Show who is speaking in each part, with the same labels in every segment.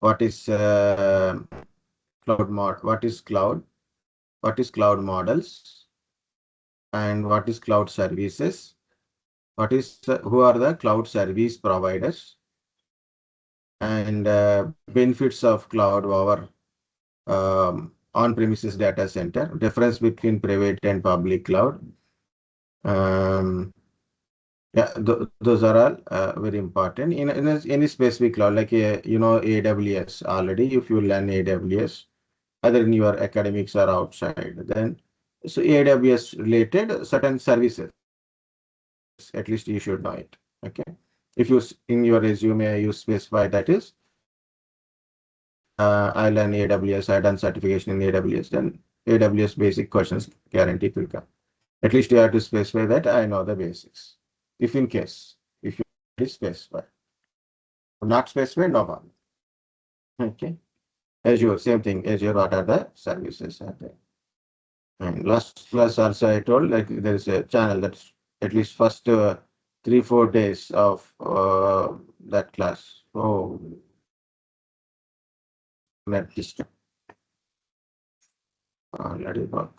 Speaker 1: what is what is cloud, what is cloud models, and what is cloud services, what is who are the cloud service providers, and benefits of cloud over on-premises data center, difference between private and public cloud. Yeah, those are all very important in any specific cloud, like AWS. Already, if you learn AWS, either in your academics or outside, then so AWS related certain services, at least you should know it. Okay, if you in your resume you specify that is I learn AWS, I done certification in AWS, then AWS basic questions guaranteed will come. At least you have to specify that I know the basics. If in case, if you specify, not specified, no problem. Okay. Azure, same thing. Azure, what are the services are there? And last class also I told like there is a channel that's at least first 3-4 days of that class. Oh, net system. Already work.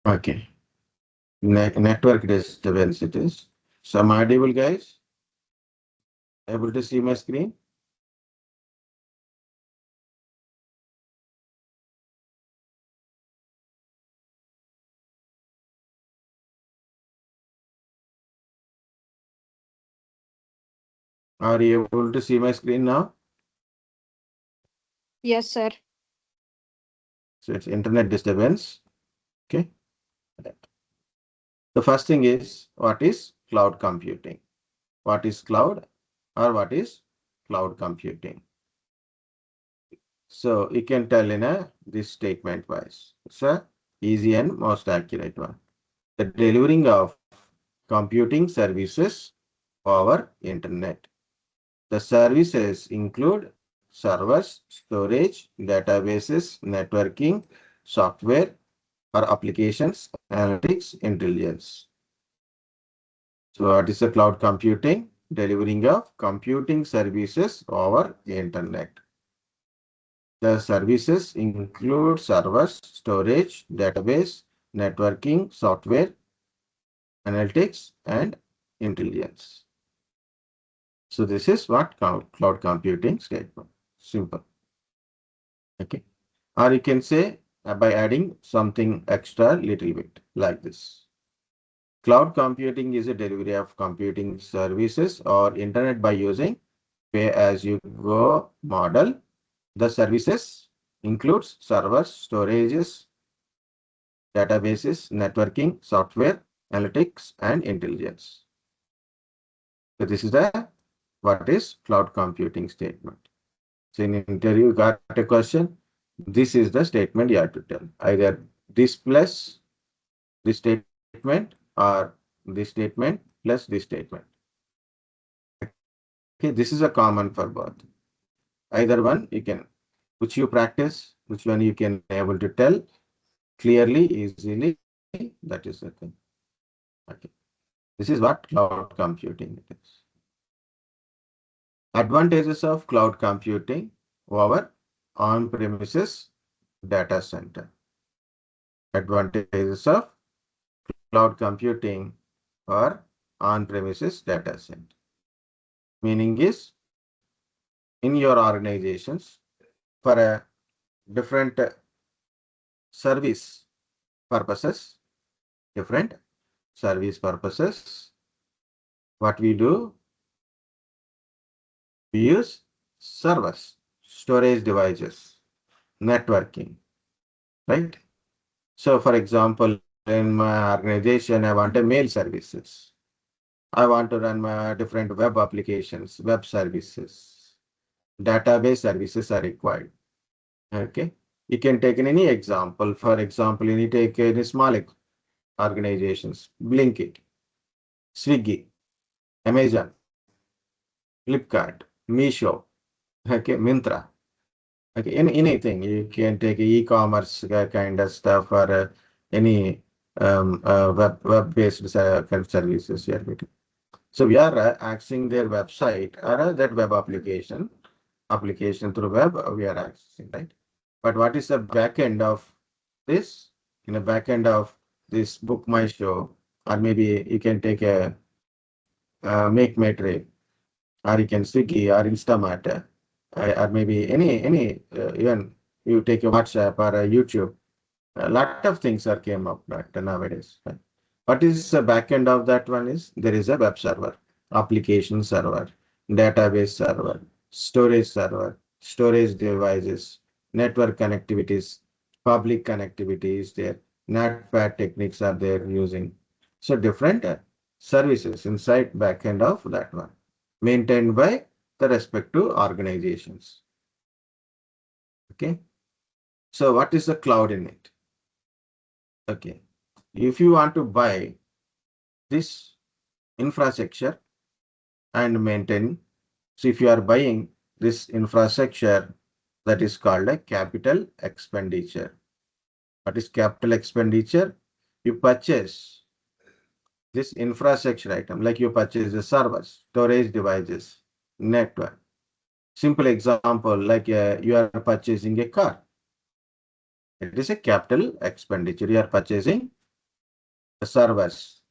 Speaker 1: Okay. Network disturbance it is. Some audible guys? Able to see my screen? Are you able to see my screen now?
Speaker 2: Yes, sir.
Speaker 1: So it's internet disturbance. Okay. The first thing is what is cloud computing? What is cloud or what is cloud computing? So you can tell in this statement wise. It's a easy and most accurate one. The delivering of computing services over internet. The services include servers, storage, databases, networking, software or applications, analytics, intelligence. So what is the cloud computing? Delivering of computing services over the internet. The services include servers, storage, database, networking, software, analytics, and intelligence. So this is what cloud computing statement. Simple. Okay. Or you can say by adding something extra little bit like this. Cloud computing is a delivery of computing services or internet by using pay-as-you-go model. The services includes servers, storages, databases, networking, software, analytics, and intelligence. So this is the what is cloud computing statement. So in interview, you got a question. This is the statement you have to tell. Either this plus this statement or this statement plus this statement. Okay, this is a common for both. Either one you can, which you practice, which one you can able to tell clearly, easily. That is the thing. Okay. This is what cloud computing is. Advantages of cloud computing over on-premises data center. Advantages of cloud computing or on-premises data center. Meaning is in your organizations for a different service purposes, different service purposes, what we do, we use servers, storage devices, networking, right? So for example, in my organization, I want a mail services. I want to run my different web applications, web services, database services are required. Okay. You can take in any example. For example, you take any small organizations, Blinkit, Swiggy. Amazon, Flipkart, Meesho, okay, Myntra. Okay, anything you can take e-commerce kind of stuff or any web-based kind of services here. So we are accessing their website or that web application through web we are accessing, right? But what is the back end of this? In the back end of this Book My Show, or maybe you can take a Make My Trip, or you can Swiggy or Instamart, or maybe any even you take a WhatsApp or a YouTube. A lot of things are came up right, nowadays. Right? What is the back end of that one is there is a web server, application server, database server, storage devices, network connectivities, public connectivity is there, NatPad techniques are there using. So different services inside back end of that one, maintained by the respective organizations. Okay. So what is the cloud in it? Okay. If you want to buy this infrastructure and maintain, so if you are buying this infrastructure, that is called a capital expenditure. What is capital expenditure? You purchase this infrastructure item, like you purchase the servers, storage devices, network. Simple example, like you are purchasing a car. It is a capital expenditure. You are purchasing the servers,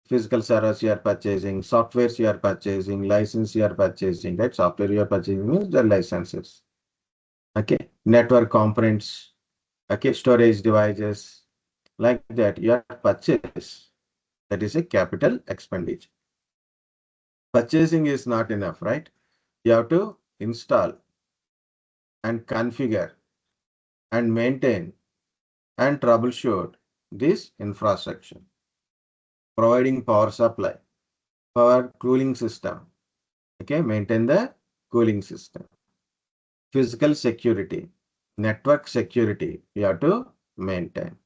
Speaker 1: physical servers you are purchasing, softwares you are purchasing, license you are purchasing, right? Software you are purchasing means the licenses. Okay. Network components, okay, storage devices, like that you are purchase. That is a capital expenditure. Purchasing is not enough, right? You have to install and configure and maintain and troubleshoot this infrastructure, providing power supply, power cooling system. Okay, maintain the cooling system. Physical security, network security, you have to maintain.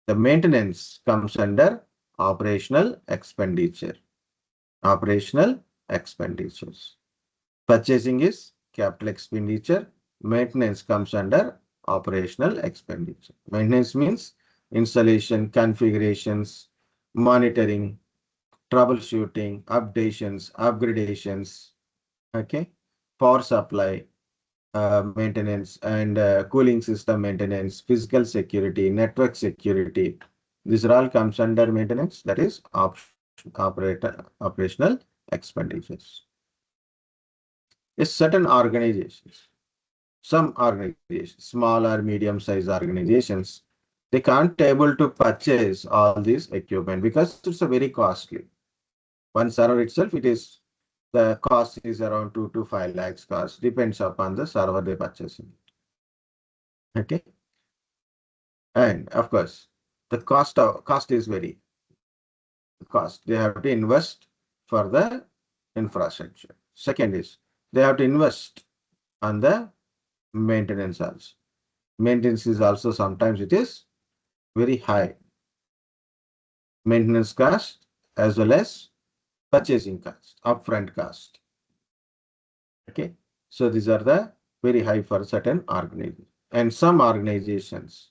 Speaker 1: The maintenance comes under operational expenditure. Operational expenditures. Purchasing is capital expenditure. Maintenance comes under operational expenditure. Maintenance means installation, configurations, monitoring, troubleshooting, updations, upgradations, okay, power supply, maintenance and cooling system maintenance, physical security, network security. These are all comes under maintenance, that is operational expenditures. Yes, certain organizations, some organizations, small or medium sized organizations, they can't able to purchase all this equipment because it's a very costly. One server itself, the cost is around 2 to 5 lakhs cost, depends upon the server they purchasing. Okay. And of course, the cost is very cost. They have to invest for the infrastructure. Second is they have to invest on the maintenance also. Maintenance is also sometimes it is very high. Maintenance cost as well as purchasing cost, upfront cost. Okay. So these are the very high for certain organizations. And some organizations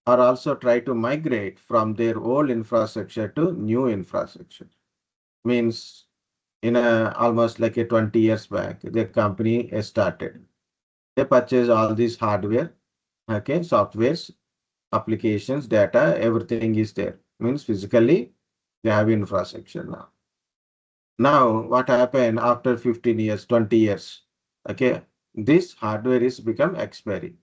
Speaker 1: are also try to migrate from their old infrastructure to new infrastructure. Means in a almost like a 20 years back, the company has started. They purchase all these hardware, okay, softwares, applications, data, everything is there. Means physically they have infrastructure now. Now what happened after 15 years, 20 years? Okay, this hardware is become expiry.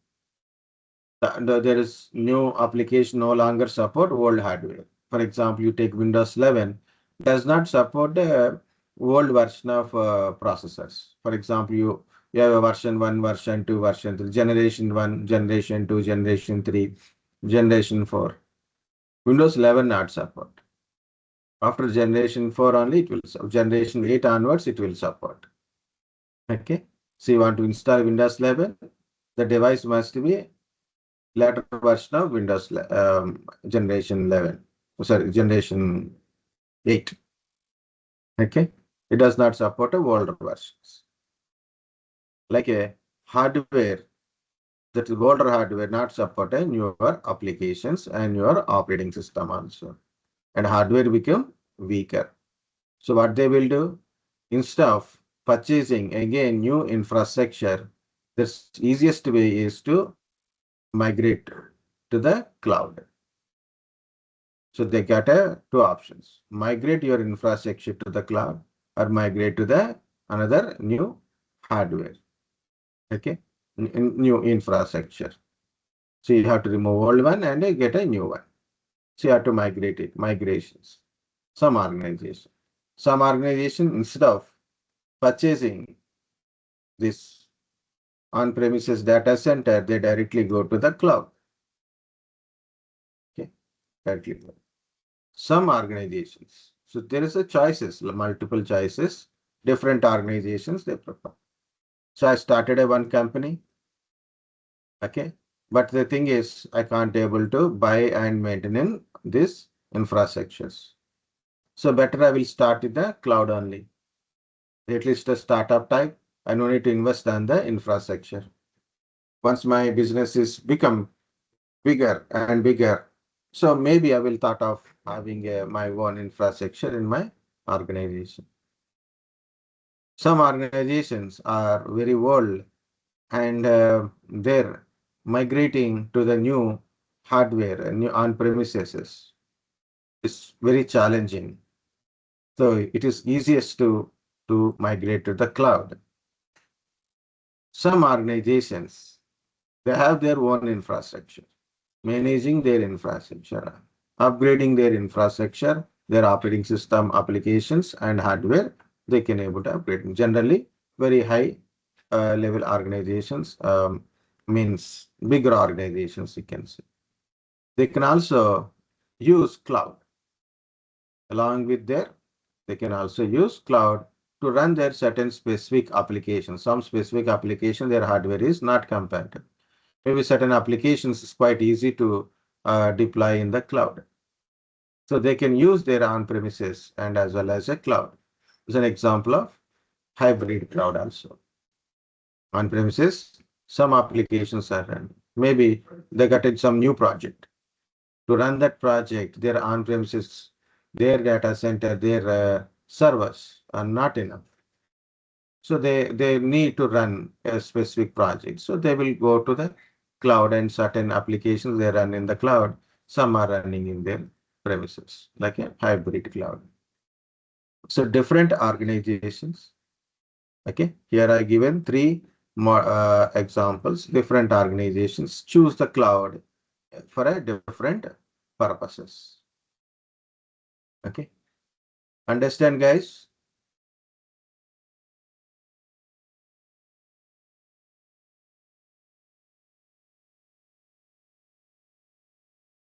Speaker 1: There is new application no longer support old hardware. For example, you take Windows 11, does not support the old version of processors. For example, you have a version 1, version 2, version 3, generation 1, generation 2, generation 3, generation 4. Windows 11 not support. After generation 4 only it will support. Generation 8 onwards it will support. Okay. So you want to install Windows 11, the device must be later version of Windows generation 11. Sorry, generation 8. Okay. It does not support older versions. Like a hardware, that is older hardware not support a newer applications and your operating system also. And hardware become weaker. So what they will do, instead of purchasing again new infrastructure, the easiest way is to migrate to the cloud. So they got two options: migrate your infrastructure to the cloud or migrate to the another new hardware. Okay, new infrastructure. So you have to remove old one and get a new one. So you have to migrate it. Migrations. Some organization instead of purchasing this on-premises data center, they directly go to the cloud. Okay, directly go. Some organizations. So there is a choices, multiple choices, different organizations they prefer. So I started a one company. Okay. But the thing is, I can't able to buy and maintain this infrastructures. So better I will start with the cloud only. At least a startup type. I don't need to invest on the infrastructure. Once my business is become bigger and bigger, so maybe I will thought of having my own infrastructure in my organization. Some organizations are very old and they're migrating to the new hardware, new on-premises. It's very challenging. So it is easiest to migrate to the cloud. Some organizations, they have their own infrastructure, managing their infrastructure, upgrading their infrastructure, their operating system applications and hardware, they can able to upgrade. Generally, very high level organizations, means bigger organizations, you can say. They can also use cloud along with their, they can also use cloud to run their certain specific applications. Some specific application, their hardware is not compatible. Maybe certain applications is quite easy to deploy in the cloud. So they can use their on-premises and as well as a cloud. It's an example of hybrid cloud also. On-premises, some applications are run. Maybe they got in some new project. To run that project, their on-premises, their data center, their servers are not enough. So they need to run a specific project. So they will go to the cloud, and certain applications they run in the cloud. Some are running in their premises, like a hybrid cloud. So different organizations. Okay, here I given three more examples. Different organizations choose the cloud for a different purposes. Okay, understand, guys?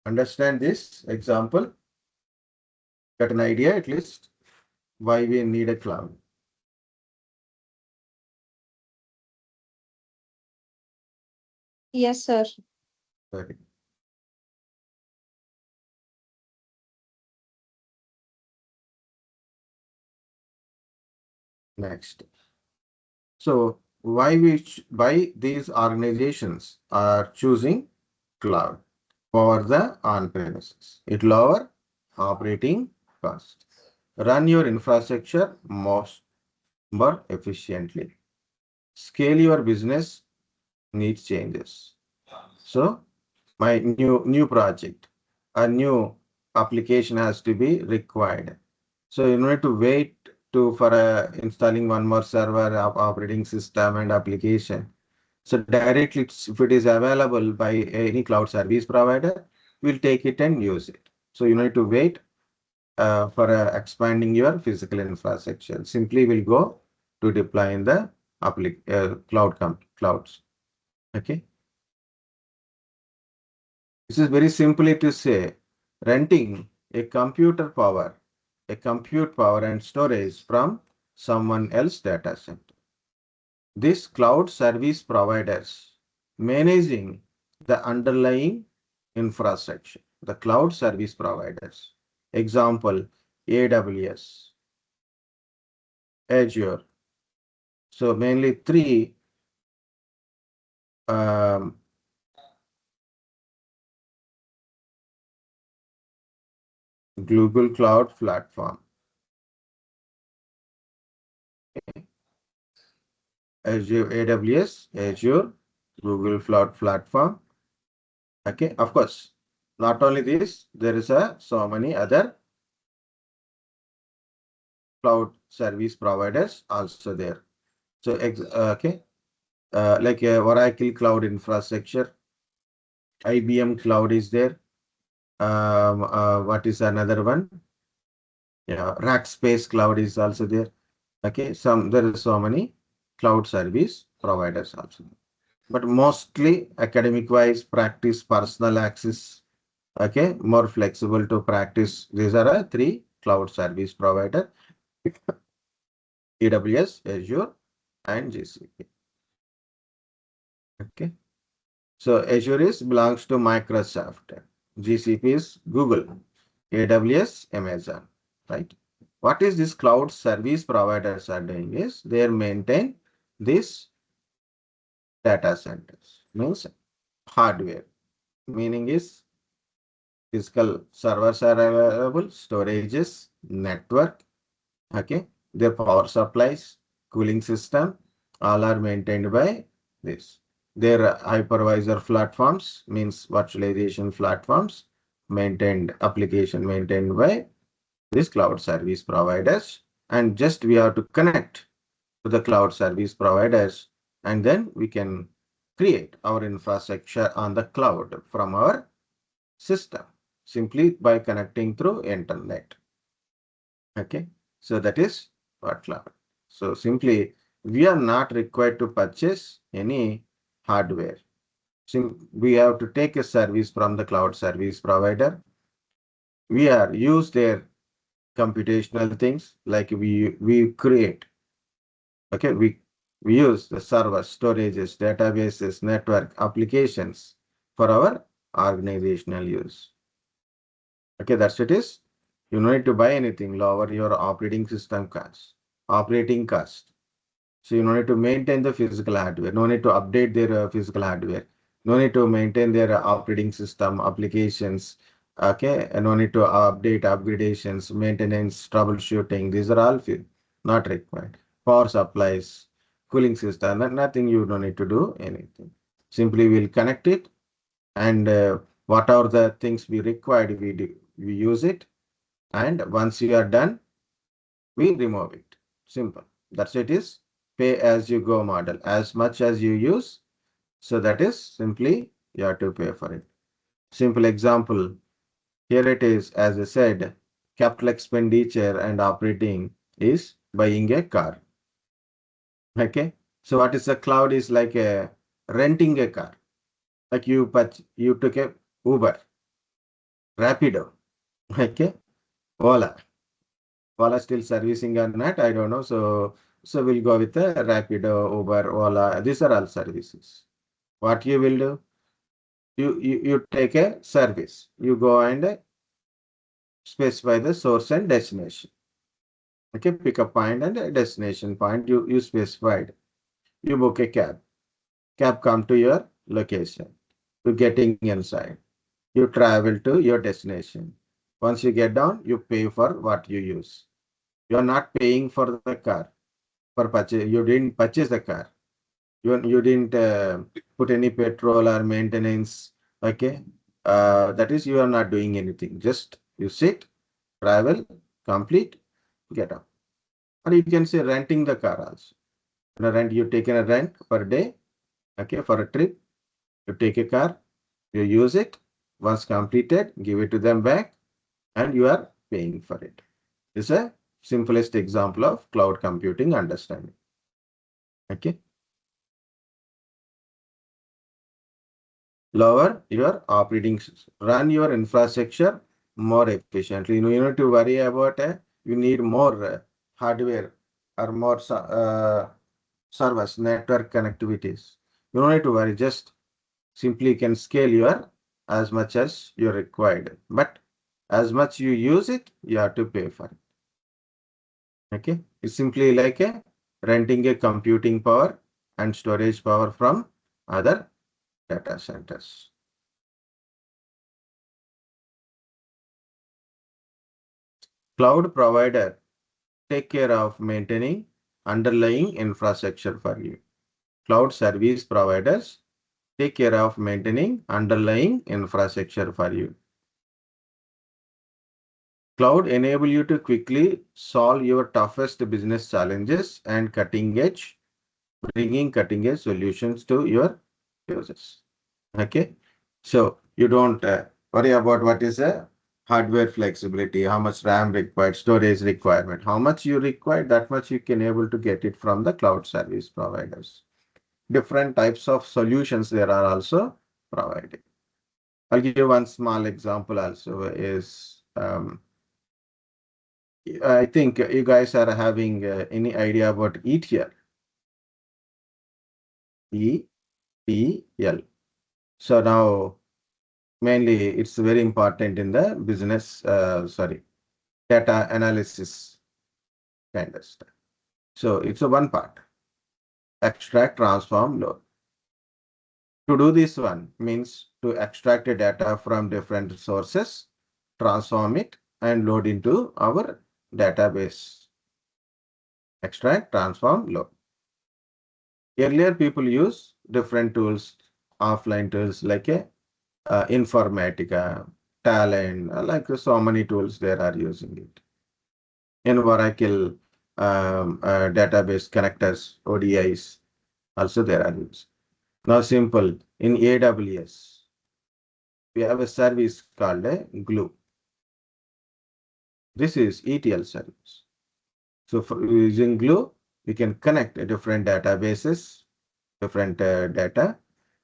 Speaker 1: Understand this example? Got an idea at least why we need a cloud?
Speaker 2: Yes, sir.
Speaker 1: Very next. So why these organizations are choosing cloud for the on-premises? It lower operating cost. Run your infrastructure more efficiently. Scale your business needs changes. So my new project, a new application has to be required. So you need to wait to for installing one more server operating system and application. So directly, if it is available by any cloud service provider, we'll take it and use it. So you need to wait for expanding your physical infrastructure. Simply will go to deploy in the clouds. Okay. This is very simply to say renting a compute power and storage from someone else data center. This cloud service providers managing the underlying infrastructure, the cloud service providers. Example, AWS, Azure. So mainly three Google Cloud Platform. Azure, AWS, Azure, Google Cloud Platform. Okay, of course. Not only this, there is so many other cloud service providers also there. So, okay, like Oracle Cloud Infrastructure, IBM Cloud is there. What is another one? Yeah, Rackspace Cloud is also there. Okay, there is so many cloud service providers also. But mostly academic wise, practice, personal access. Okay, more flexible to practice. These are three cloud service provider: AWS, Azure, and GCP. Okay. So Azure belongs to Microsoft. GCP is Google. AWS, Amazon. Right. What is this cloud service providers are doing is they maintain these data centers. Means hardware. Meaning is physical servers are available, storages, network. Okay. Their power supplies, cooling system, all are maintained by this. Their hypervisor platforms means virtualization platforms maintained, application maintained by these cloud service providers. And just we have to connect to the cloud service providers, and then we can create our infrastructure on the cloud from our system simply by connecting through internet. Okay, so that is what cloud. So simply we are not required to purchase any hardware. We have to take a service from the cloud service provider. We are use their computational things like we create. Okay, we use the servers, storages, databases, network applications for our organizational use. Okay, that's it is. You don't need to buy anything, lower your operating system cost, operating cost. So you don't need to maintain the physical hardware, no need to update their physical hardware, no need to maintain their operating system applications. Okay, and no need to update upgradations, maintenance, troubleshooting. These are all not required. Power supplies, cooling system, nothing. You don't need to do anything. Simply we'll connect it, and what are the things we required, we use it, and once you are done, we remove it. Simple. That's it is pay as you go model. As much as you use, so that is simply you have to pay for it. Simple example. Here it is, as I said, capital expenditure and operating is buying a car. Okay. So what is a cloud is like a renting a car. Like you took a Uber, Rapido, okay, Ola. Ola still servicing or not, I don't know. So we'll go with the Rapido, Uber, Ola. These are all services. What you will do? You take a service. You go and specify the source and destination. Okay, pick a point and a destination point. You specified. You book a cab. Cab come to your location. You getting inside. You travel to your destination. Once you get down, you pay for what you use. You are not paying for the car. For purchase, you didn't purchase the car. You didn't put any petrol or maintenance. Okay, that is you are not doing anything. Just you sit, travel, complete, get up. Or you can say renting the car also. Rent, you take a rent per day. Okay, for a trip, you take a car, you use it. Once completed, give it to them back, and you are paying for it. This is a simplest example of cloud computing understanding. Okay. Lower your operating system, run your infrastructure more efficiently. You need to worry about you need more hardware or more servers, network connectivities. You don't need to worry, just simply can scale your as much as you're required. But as much you use it, you have to pay for it. Okay, it's simply like a renting a computing power and storage power from other data centers. Cloud provider take care of maintaining underlying infrastructure for you. Cloud service providers take care of maintaining underlying infrastructure for you. Cloud enable you to quickly solve your toughest business challenges and bringing cutting edge solutions to your users. Okay. So you don't worry about what is a hardware flexibility, how much RAM required, storage requirement, how much you require, that much you can able to get it from the cloud service providers. Different types of solutions there are also provided. I'll give you one small example also is, I think you guys are having any idea about ETL, ETL. So now mainly it's very important in the business, data analysis kind of stuff. So it's a one part, extract, transform, load. To do this one means to extract the data from different sources, transform it and load into our database. Extract, transform, load. Earlier people use different tools, offline tools like a Informatica, Talent, like so many tools there are using it. In Oracle database connectors, ODIs, also there are used. Now simple, in AWS, we have a service called a Glue. This is ETL service. So for using Glue, we can connect different databases, different data,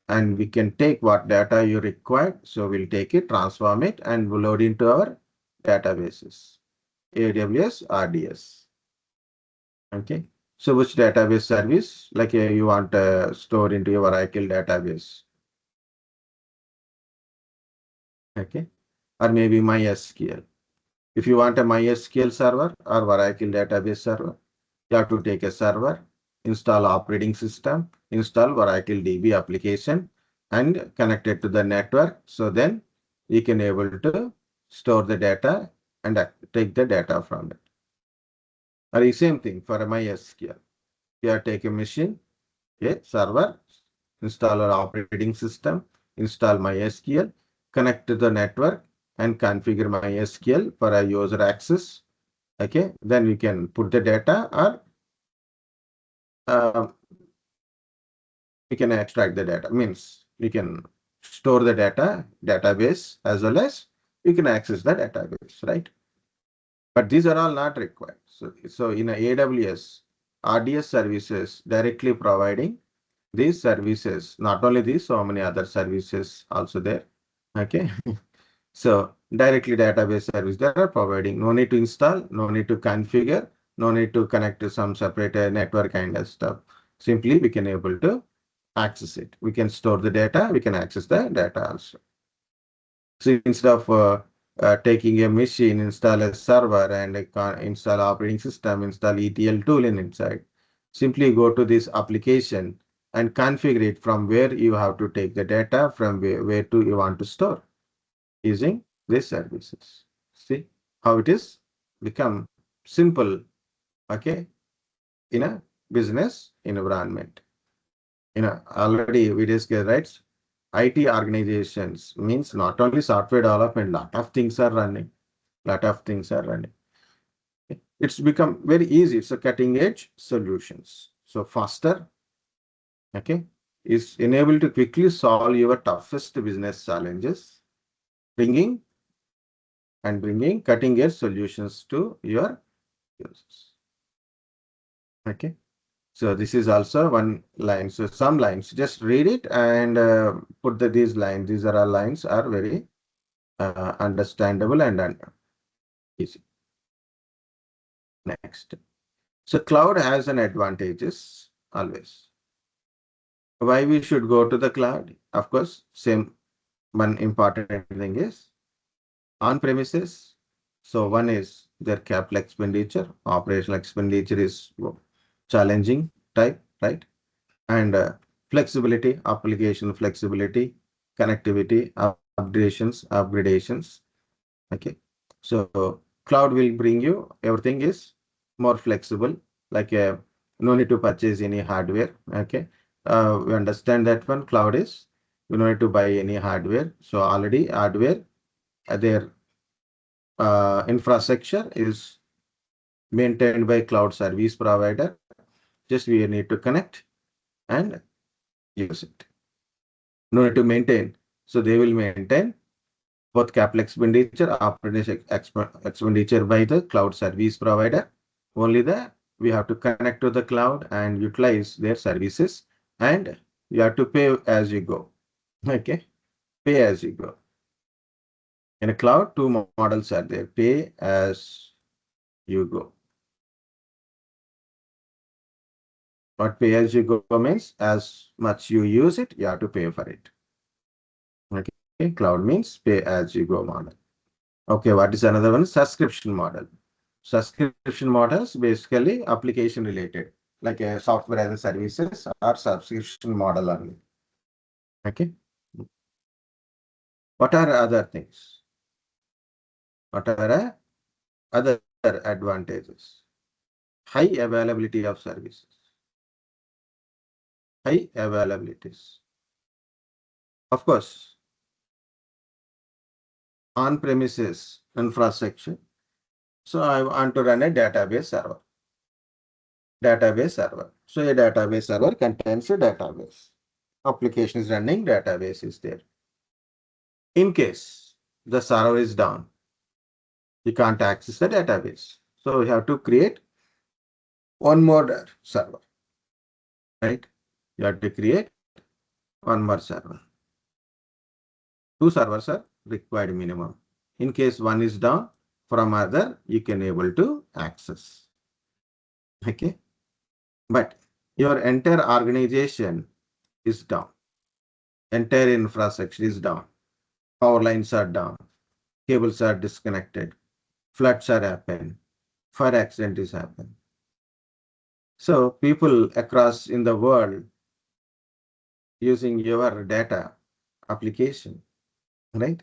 Speaker 1: and we can take what data you require. So we'll take it, transform it, and we'll load into our databases, AWS, RDS. Okay. So which database service, like you want to store into your Oracle database. Okay. Or maybe MySQL. If you want a MySQL server or Oracle database server, you have to take a server, install operating system, install Oracle DB application, and connect it to the network. So then you can able to store the data and take the data from it. Or the same thing for a MySQL. You have to take a machine, a server, install our operating system, install MySQL, connect to the network, and configure MySQL for a user access. Okay, then we can put the data or uh, we can extract the data. Means we can store the database as well as we can access the database, right? But these are all not required. So in a AWS, RDS services directly providing these services, not only these, so many other services also there. Okay. So directly database service they are providing. No need to install, no need to configure, no need to connect to some separate network kind of stuff. Simply we can able to access it. We can store the data, we can access the data also. So instead of taking a machine, install a server and install operating system, install ETL tool inside, simply go to this application and configure it from where you have to take the data, from where to you want to store using these services. See how it is become simple, okay, in a business environment. Already we discussed, right? IT organizations means not only software development, lot of things are running. Lot of things are running. It's become very easy. It's a cutting edge solutions. So faster, okay, is enabled to quickly solve your toughest business challenges, bringing cutting edge solutions to your users. Okay. So this is also one line. So some lines, just read it and put these lines. These are all lines are very understandable and easy. Next. So cloud has an advantages always. Why we should go to the cloud? Of course, same one important thing is on premises. So one is their capital expenditure. Operational expenditure is challenging type, right? And flexibility, application flexibility, connectivity, upgradations. Okay. So cloud will bring you everything is more flexible, like no need to purchase any hardware. Okay. We understand that one cloud is you don't need to buy any hardware. So already hardware, their infrastructure is maintained by cloud service provider. Just we need to connect and use it. No need to maintain. So they will maintain both capital expenditure, operating expenditure by the cloud service provider. Only the we have to connect to the cloud and utilize their services, and you have to pay as you go. Okay, pay as you go. In a cloud, two models are there: pay as you go. What pay as you go means as much you use it, you have to pay for it. Okay, cloud means pay as you go model. Okay, what is another one? Subscription model. Subscription models basically application related, like a software as a services or subscription model only. Okay. What are other things? What are other advantages? High availability of services. High availabilities. Of course, on-premises infrastructure. So I want to run a database server. Database server. So a database server contains a database. Application is running, database is there. In case the server is down, you can't access the database. So you have to create one more server, right? You have to create one more server. Two servers are required minimum. In case one is down, from other, you can able to access. Okay. But your entire organization is down. Entire infrastructure is down. Power lines are down. Cables are disconnected. Floods are happening. Fire accident is happening. So people across in the world using your data application, right?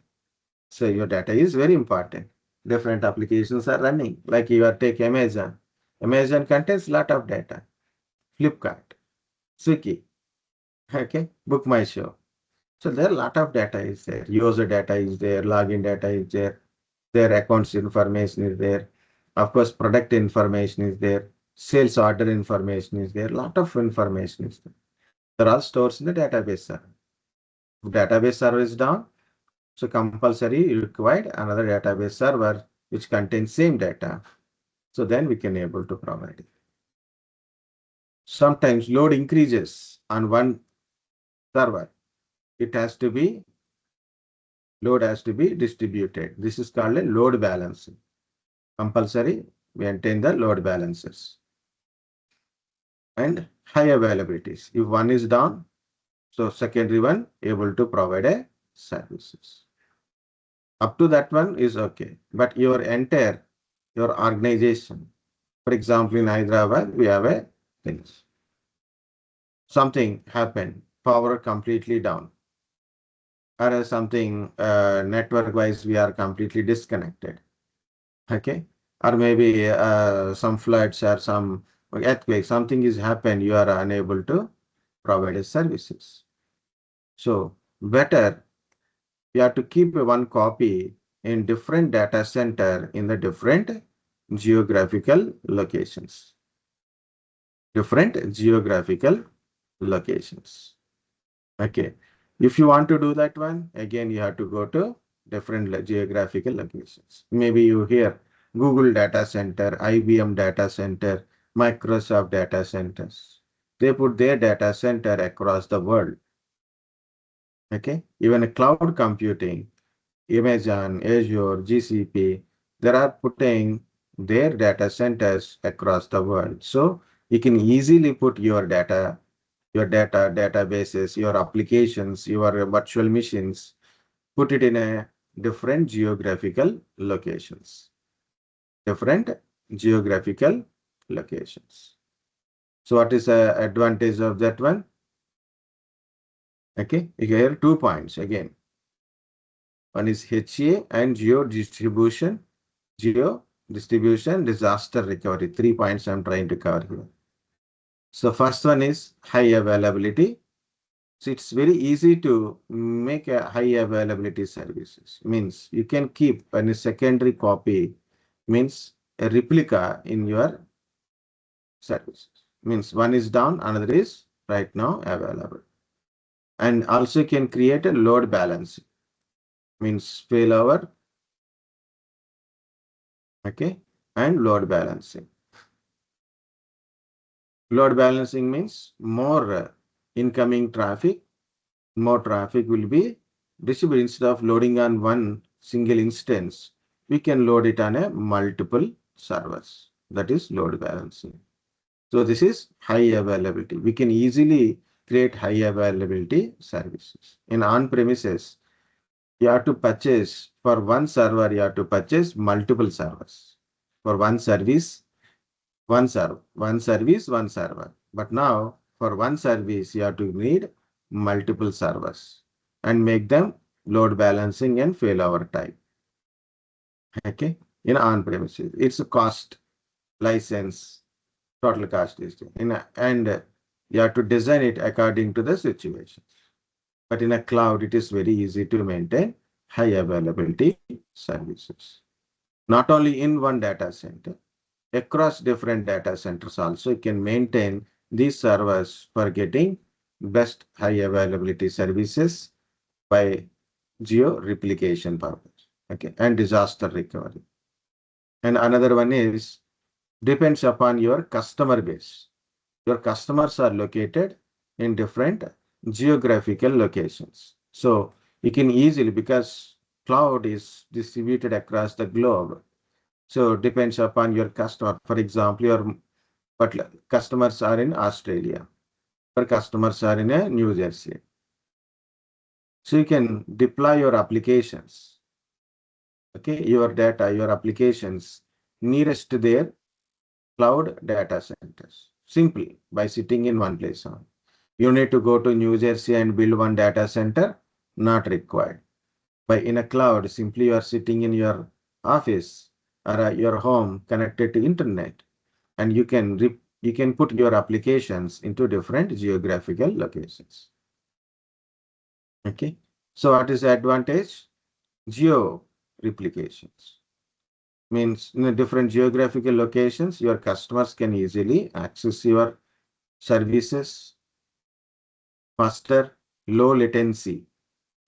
Speaker 1: So your data is very important. Different applications are running. Like you are take Amazon. Amazon contains lot of data. Flipkart, Swiggy, okay, Book My Show. So there are a lot of data is there. User data is there. Login data is there. Their accounts information is there. Of course, product information is there. Sales order information is there. Lot of information is there. They're all stores in the database server. If database server is down, so compulsory required another database server which contains same data. So then we can able to provide it. Sometimes load increases on one server. It has to be load has to be distributed. This is called a load balancing. Compulsory maintain the load balancers. And high availabilities. If one is down, so secondary one able to provide a services. Up to that one is okay. But your entire, your organization, for example, in Hyderabad, we have a things. Something happened, power completely down. Or something network wise, we are completely disconnected. Okay. Or maybe some floods or some earthquake, something is happened, you are unable to provide a services. So better you have to keep one copy in different data center in the different geographical locations. Different geographical locations. Okay. If you want to do that one, again, you have to go to different geographical locations. Maybe you hear Google data center, IBM data center, Microsoft data centers. They put their data center across the world. Okay. Even a cloud computing, Amazon, Azure, GCP, they are putting their data centers across the world. So you can easily put your databases, your applications, your virtual machines, put it in a different geographical locations. different geographical locations. So what is the advantage of that one? Okay, here 2 points again. One is HA and geo distribution, disaster recovery. 3 points I'm trying to cover here. So first one is high availability. So it's very easy to make a high availability services. Means you can keep a secondary copy, means a replica in your services. Means one is down, another is right now available. And also can create a load balancing. Means failover, okay, and load balancing. Load balancing means more incoming traffic, more traffic will be distributed. Instead of loading on one single instance, we can load it on a multiple servers. That is load balancing. So this is high availability. We can easily create high availability services. In on-premises, you have to purchase for one server, you have to purchase multiple servers. For one service, one server, one service, one server. But now for one service, you have to need multiple servers and make them load balancing and failover type. Okay, in on-premises, it's a cost, license, total cost is and you have to design it according to the situation. But in a cloud, it is very easy to maintain high availability services. Not only in one data center, across different data centers also, you can maintain these servers for getting best high availability services by geo replication purpose, okay, and disaster recovery. And another one is depends upon your customer base. Your customers are located in different geographical locations. So you can easily, because cloud is distributed across the globe. So depends upon your customer. For example, your customers are in Australia. Your customers are in New Jersey. So you can deploy your applications, okay, your data, your applications nearest to their cloud data centers. Simply by sitting in one place. You need to go to New Jersey and build one data center, not required. But in a cloud, simply you are sitting in your office or your home connected to internet, and you can put your applications into different geographical locations. Okay. So what is the advantage? Geo replications. Means in a different geographical locations, your customers can easily access your services faster, low latency.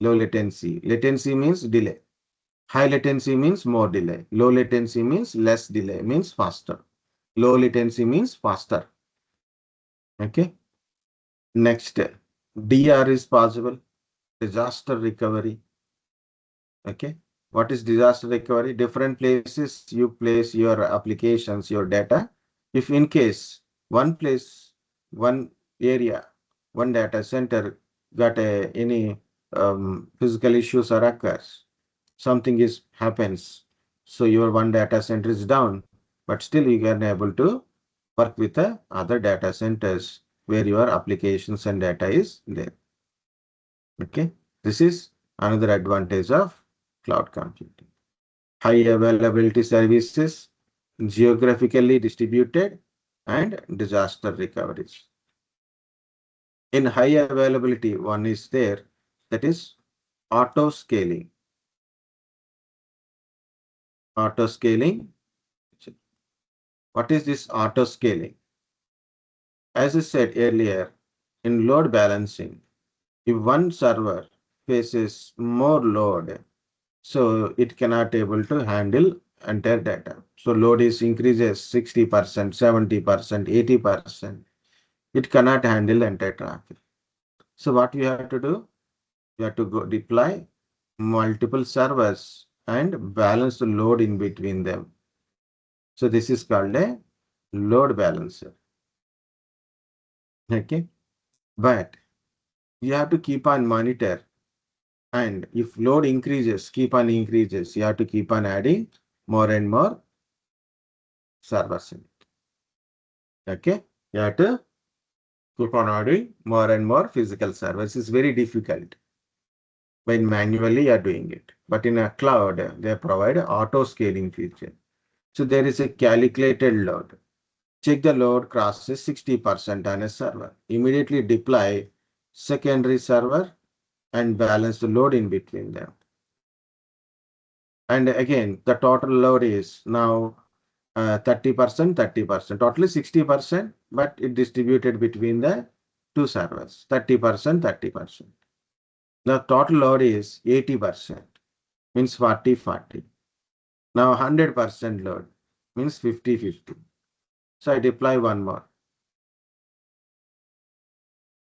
Speaker 1: Low latency. Latency means delay. High latency means more delay. Low latency means less delay, means faster. Low latency means faster. Okay. Next, DR is possible. Disaster recovery. Okay. What is disaster recovery? Different places you place your applications, your data. If in case one place, one area, one data center got any physical issues or occurs, something is happens, so your one data center is down, but still you can able to work with the other data centers where your applications and data is there. Okay, this is another advantage of cloud computing. High availability services, geographically distributed, and disaster recoveries. In high availability, one is there, that is auto scaling. Auto scaling. What is this auto scaling? As I said earlier, in load balancing, if one server faces more load, so it cannot able to handle entire data. So load is increases 60%, 70%, 80%. It cannot handle entire traffic. So what you have to do? You have to go deploy multiple servers and balance the load in between them. So this is called a load balancer. Okay, but you have to keep on monitor, and if load increases, keep on increases, you have to keep on adding more and more servers in it. Okay, you have to keep on adding more and more physical servers. It's very difficult when manually you are doing it. But in a cloud, they provide auto scaling feature. So there is a calculated load. Check the load crosses 60% on a server. Immediately deploy secondary server and balance the load in between them. And again, the total load is now 30%, 30%, totally 60%, but it distributed between the two servers, 30%, 30%. The total load is 80%, means 40, 40. Now 100% load means 50, 50. So I deploy one more.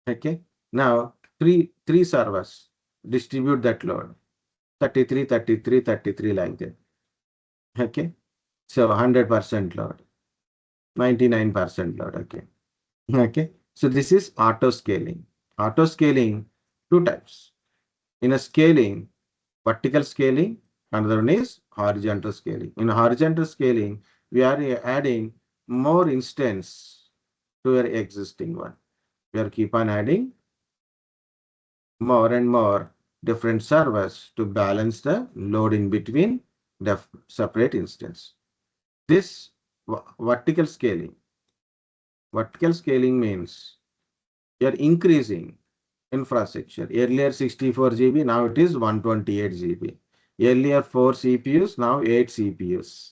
Speaker 1: Okay. Now three servers distribute that load. 33, 33, 33 like that. Okay. So 100% load, 99% load. Okay. Okay. So this is auto scaling. Auto scaling, two types. In a scaling, vertical scaling, another one is horizontal scaling. In horizontal scaling, we are adding more instance to your existing one. We are keep on adding more and more different servers to balance the load in between the separate instance. This vertical scaling means you are increasing infrastructure. Earlier 64 GB, now it is 128 GB. Earlier 4 CPUs, now 8 CPUs.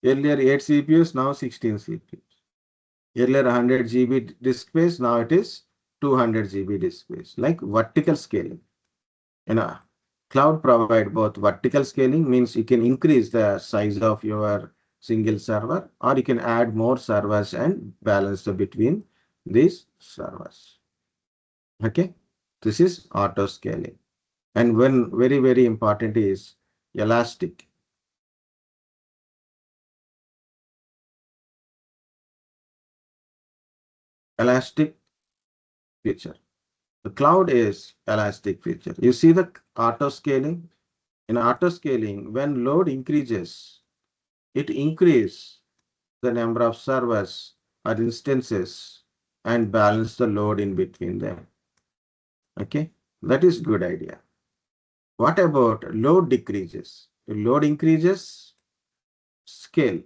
Speaker 1: Earlier 8 CPUs, now 16 CPUs. Earlier 100 GB disk space, now it is 200 GB disk space, like vertical scaling. Cloud provide both vertical scaling, means you can increase the size of your single server, or you can add more servers and balance the between these servers. Okay, this is auto scaling. And one very, very important is elastic. Elastic feature. The cloud is elastic feature. You see the auto scaling? In auto scaling, when load increases, it increases the number of servers or instances and balance the load in between them. Okay, that is good idea. What about load decreases? If load increases, scale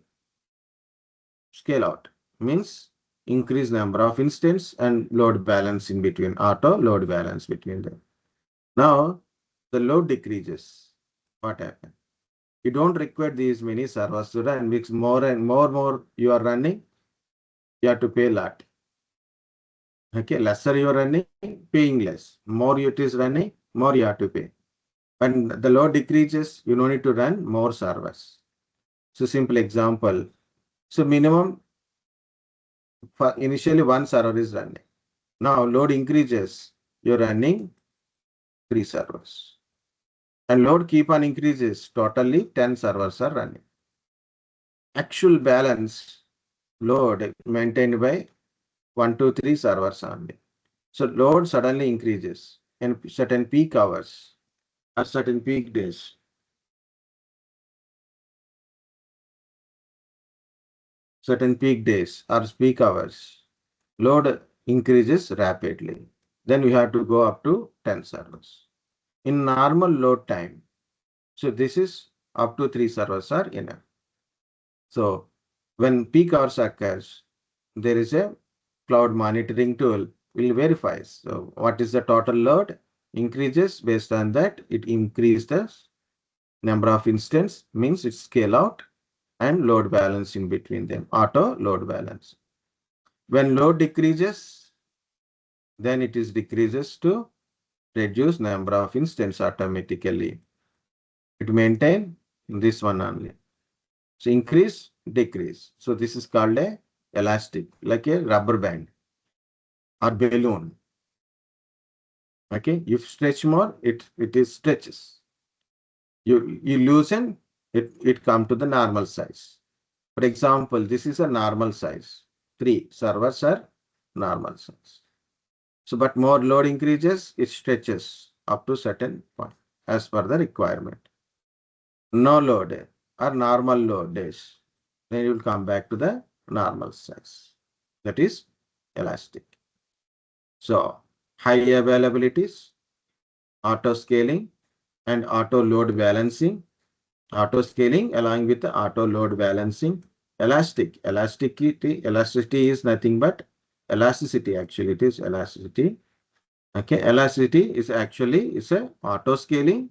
Speaker 1: out means increase number of instance and load balance in between, auto load balance between them. Now the load decreases. What happens? You don't require these many servers to run, which more and more you are running, you have to pay a lot. Okay, lesser you are running, paying less. More it is running, more you have to pay. When the load decreases, you don't need to run more servers. So simple example. So minimum for initially one server is running. Now load increases, you're running 3 servers. And load keep on increases, totally 10 servers are running. Actual balance load maintained by 1, 2, 3 servers only. So load suddenly increases in certain peak hours or certain peak days. Certain peak days or peak hours, load increases rapidly. Then we have to go up to 10 servers. In normal load time, so this is up to 3 servers are enough. So when peak hours occurs, there is a cloud monitoring tool will verify. So what is the total load increases, based on that it increases the number of instance, means it scale out and load balance in between them, auto load balance. When load decreases, then it is decreases to reduce number of instance automatically. It maintain this one only. So increase, decrease. So this is called a elastic, like a rubber band or balloon. Okay, if stretch more, it is stretches. You loosen, it come to the normal size. For example, this is a normal size. 3 servers are normal size. So, but more load increases, it stretches up to certain point as per the requirement. No load or normal load days. then you will come back to the normal size. That is elastic. So high availabilities, auto scaling, and auto load balancing. Auto scaling along with the auto load balancing. Elasticity is nothing but elasticity. Actually, it is elasticity. Okay, elasticity is actually is a auto scaling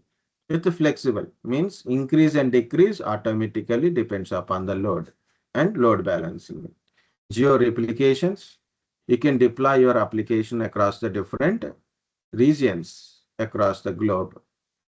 Speaker 1: with flexible, means increase and decrease automatically depends upon the load and load balancing. Geo replications, you can deploy your application across the different regions across the globe.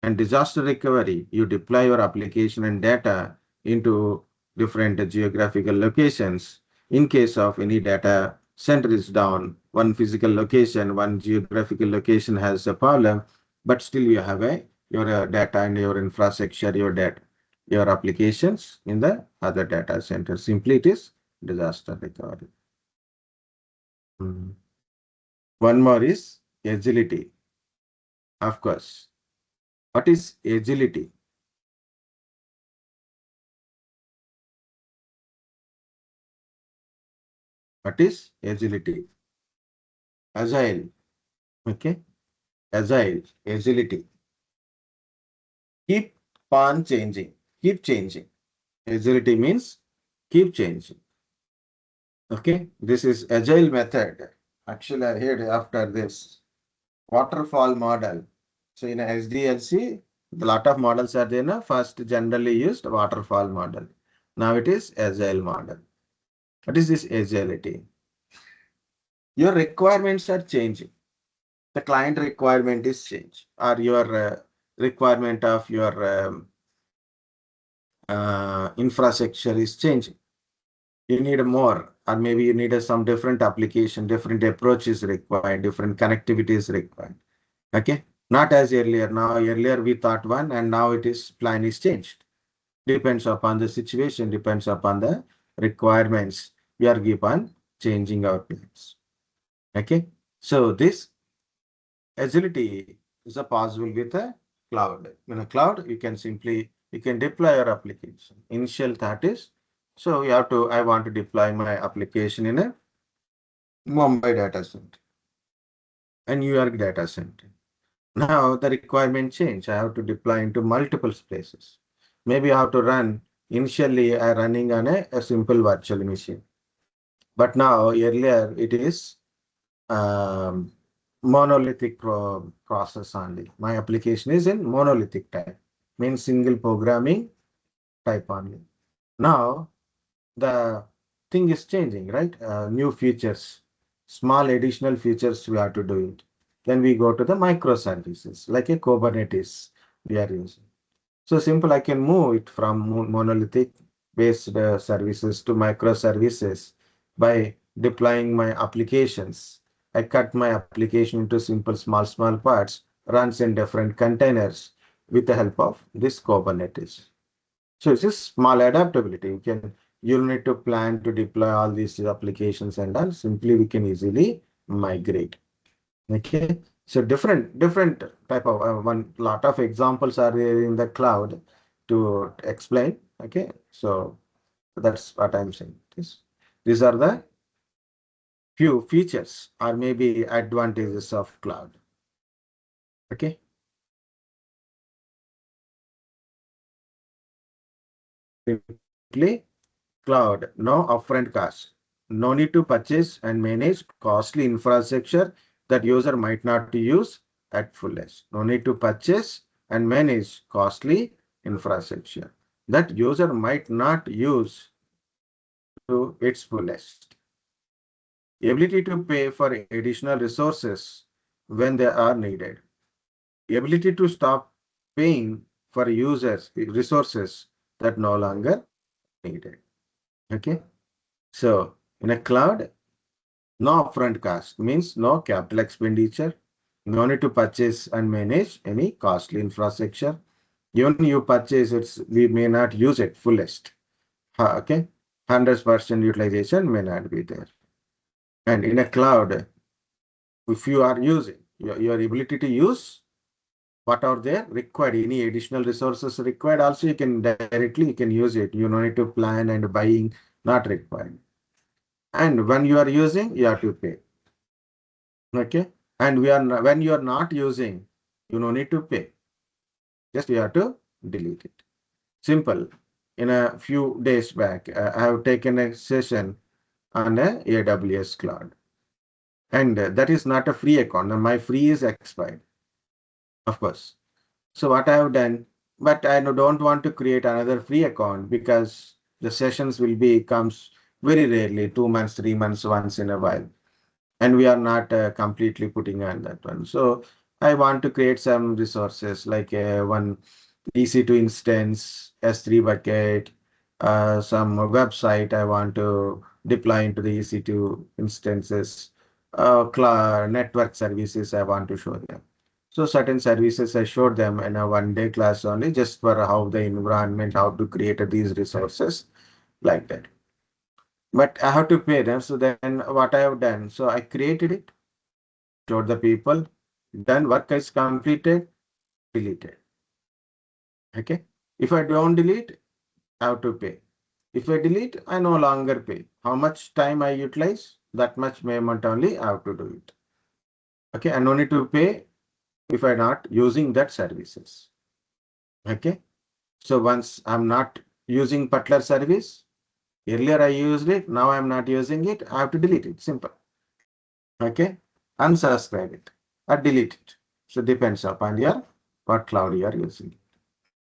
Speaker 1: And disaster recovery, you deploy your application and data into different geographical locations. In case of any data center is down, one physical location, one geographical location has a problem, but still you have your data and your infrastructure, your data, your applications in the other data center. Simply it is disaster recovery. One more is agility. Of course. What is agility? What is agility? Agile. Okay. Agile. Agility. Keep on changing. Keep changing. Agility means keep changing. Okay. This is agile method. Actually, I heard after this waterfall model. So in a SDLC, a lot of models are there. Now, first generally used waterfall model. Now it is agile model. What is this agility? Your requirements are changing. The client requirement is changed, or your requirement of your infrastructure is changing. You need more, or maybe you need some different application, different approach is required, different connectivity is required. Okay, not as earlier. Now earlier we thought one, and now it is plan is changed. Depends upon the situation, depends upon the requirements. We are keep on changing our plans. Okay, so this agility is a possible with a cloud. In a cloud, you can deploy your application. Initial thought is, so you have to, I want to deploy my application in a Mumbai data center, a New York data center. Now the requirement change. I have to deploy into multiple places. Maybe I have to run, initially I running on a simple virtual machine. But now earlier it is um, monolithic process only. My application is in monolithic type, means single programming type only. Now the thing is changing, right? New features, small additional features we have to do it. Then we go to the microservices, like a Kubernetes we are using. So simple, I can move it from monolithic based services to microservices by deploying my applications. I cut my application into simple, small parts, runs in different containers with the help of this Kubernetes. So it's just small adaptability. You'll need to plan to deploy all these applications and all. Simply we can easily migrate. Okay, so different type of one lot of examples are there in the cloud to explain. Okay, so that's what I'm saying. These are the few features or maybe advantages of cloud. Okay, simply cloud, no upfront cost, no need to purchase and manage costly infrastructure that user might not use at fullest. No need to purchase and manage costly infrastructure that user might not use to its fullest. Ability to pay for additional resources when they are needed. Ability to stop paying for users resources that no longer needed. Okay. So in a cloud, no upfront cost means no capital expenditure. No need to purchase and manage any costly infrastructure. Even you purchase it, we may not use it fullest. Okay, 100% utilization may not be there. And in a cloud, if you are using your ability to use what are there required, any additional resources required, also you can directly you can use it. You don't need to plan and buying, not required. And when you are using, you have to pay. Okay. And when you are not using, you don't need to pay. Just you have to delete it. Simple. In a few days back, I have taken a session on a AWS cloud. And that is not a free account. Now, my free is expired, of course. So what I have done, but I don't want to create another free account because the sessions will be comes very rarely, 2 months, 3 months, once in a while. And we are not completely putting on that one. So I want to create some resources like one EC2 instance, S3 bucket, some website I want to deploy into the EC2 instances, network services I want to show them. So certain services I showed them in a 1 day class only, just for how the environment, how to create these resources like that. But I have to pay them. So then what I have done, so I created it, showed the people, then work is completed, deleted. Okay. If I don't delete, I have to pay. If I delete, I no longer pay. How much time I utilize, that much payment only I have to do it. Okay. I no need to pay if I'm not using that services. Okay. So once I'm not using Butler service, earlier I used it, now I'm not using it, I have to delete it. Simple. Okay. Unsubscribe it or delete it. So depends upon your what cloud you are using.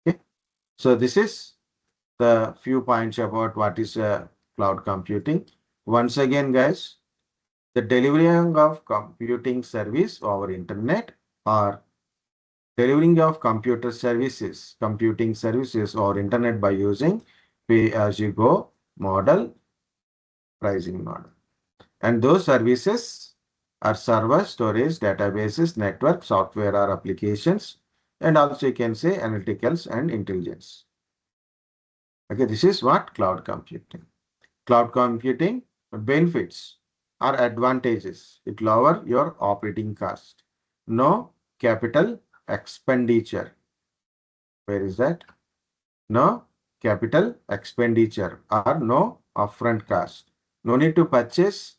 Speaker 1: Okay. So this is the few points about what is cloud computing. Once again, guys, the delivering of computing service over internet or delivering of computing services or internet by using pay-as-you-go model, pricing model. And those services are server, storage, databases, network, software or applications, and also you can say analyticals and intelligence. Okay, this is what cloud computing. Cloud computing benefits or advantages. It lower your operating cost. No capital expenditure. Where is that? No capital expenditure or no upfront cost. No need to purchase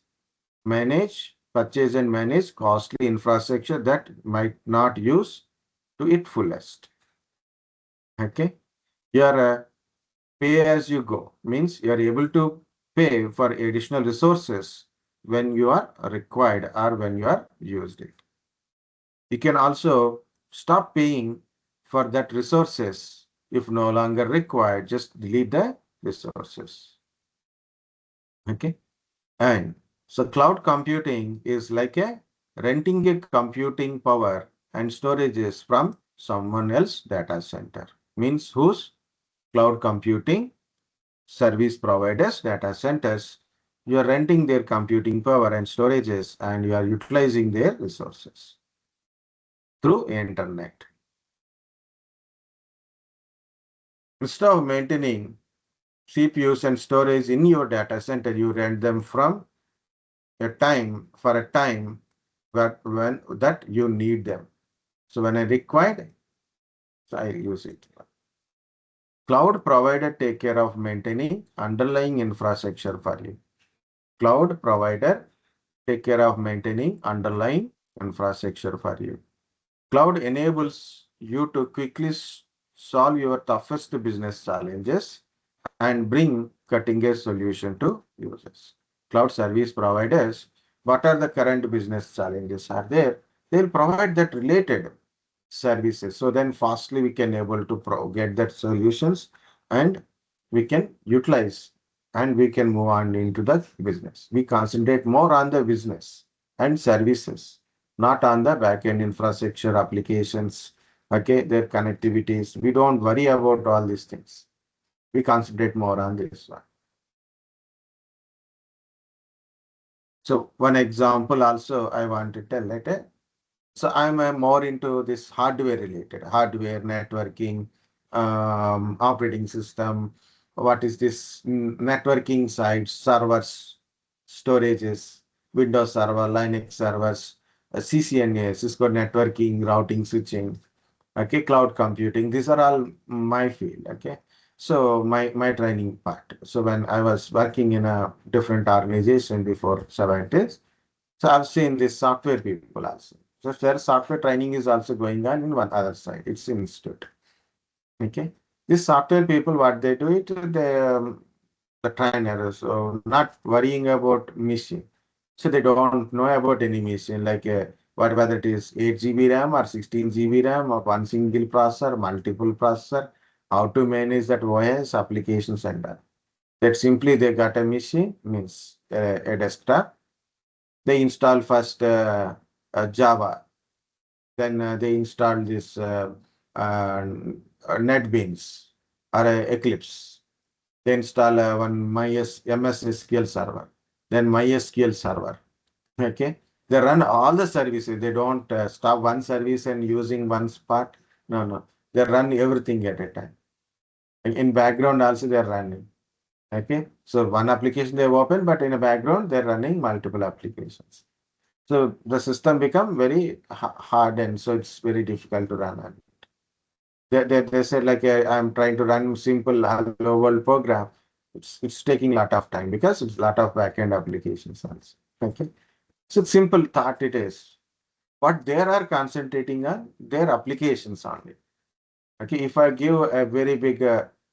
Speaker 1: and manage costly infrastructure that might not use to its fullest. Okay. Your pay as you go means you are able to pay for additional resources when you are required or when you are used it. You can also stop paying for that resources if no longer required, just delete the resources. Okay. And so cloud computing is like a renting a computing power and storages from someone else data center. Means whose cloud computing service providers, data centers, you are renting their computing power and storages and you are utilizing their resources through internet. Instead of maintaining CPUs and storage in your data center, you rent them from for a time when that you need them. So when I required, so I use it. Cloud provider take care of maintaining underlying infrastructure for you. Cloud provider take care of maintaining underlying infrastructure for you. Cloud enables you to quickly solve your toughest business challenges and bring cutting-edge solution to users. Cloud service providers, what are the current business challenges are there? They'll provide that related services. So then fastly we can able to get that solutions and we can utilize and we can move on into the business. We concentrate more on the business and services, not on the backend infrastructure applications, okay, their connectivities. We don't worry about all these things. We concentrate more on this one. So one example also I want to tell later. So I'm more into this hardware related, hardware, networking, operating system. What is this networking side, servers, storages, Windows server, Linux servers, CCNA, Cisco networking, routing, switching. Okay, cloud computing. These are all my field. Okay, so my training part. So when I was working in a different organization before 70s, so I've seen this software people also. So their software training is also going on in one other side. It's in institute. Okay, these software people, what they do it, the trainers, so not worrying about machine. So they don't know about any machine like whether it is 8 GB RAM or 16 GB RAM or one single processor, multiple processor, how to manage that OS application center. That simply they got a machine, means a desktop. They install first Java, then they install this NetBeans or Eclipse. They install one MS SQL server, then MySQL server. Okay, they run all the services. They don't stop one service and using one spot. No, no, they run everything at a time. In background also they are running. Okay, so one application they open, but in the background they're running multiple applications. So the system become very hardened, so it's very difficult to run on. They said like I'm trying to run simple hello world program. It's taking a lot of time because it's a lot of backend applications also. Okay, so simple thought it is. What they are concentrating on their applications only. Okay, if I give a very big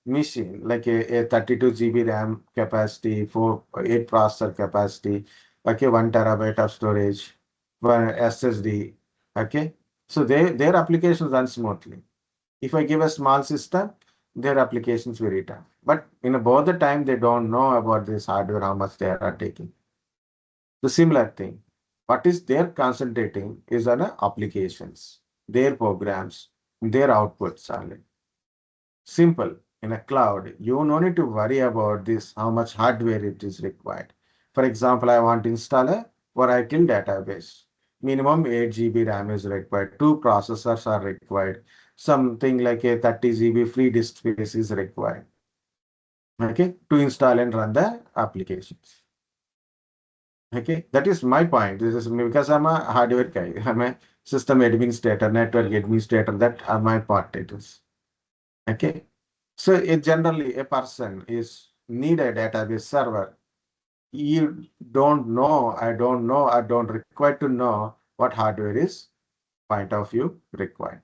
Speaker 1: machine like a 32 GB RAM capacity, 8 processor capacity, okay, 1 TB of storage, one SSD, okay, so their applications run smoothly. If I give a small system, their applications will return. But in both the time they don't know about this hardware, how much they are taking. The similar thing. What is they're concentrating is on applications, their programs, their outputs only. Simple. In a cloud, you no need to worry about this, how much hardware it is required. For example, I want to install a Oracle database. Minimum 8 GB RAM is required. Two processors are required. Something like a 30 GB free disk space is required. Okay, to install and run the applications. Okay, that is my point. This is because I'm a hardware guy. I'm a system administrator, network administrator. That are my part. It is. Okay. So generally a person is need a database server. You don't know, I don't require to know what hardware is point of view required.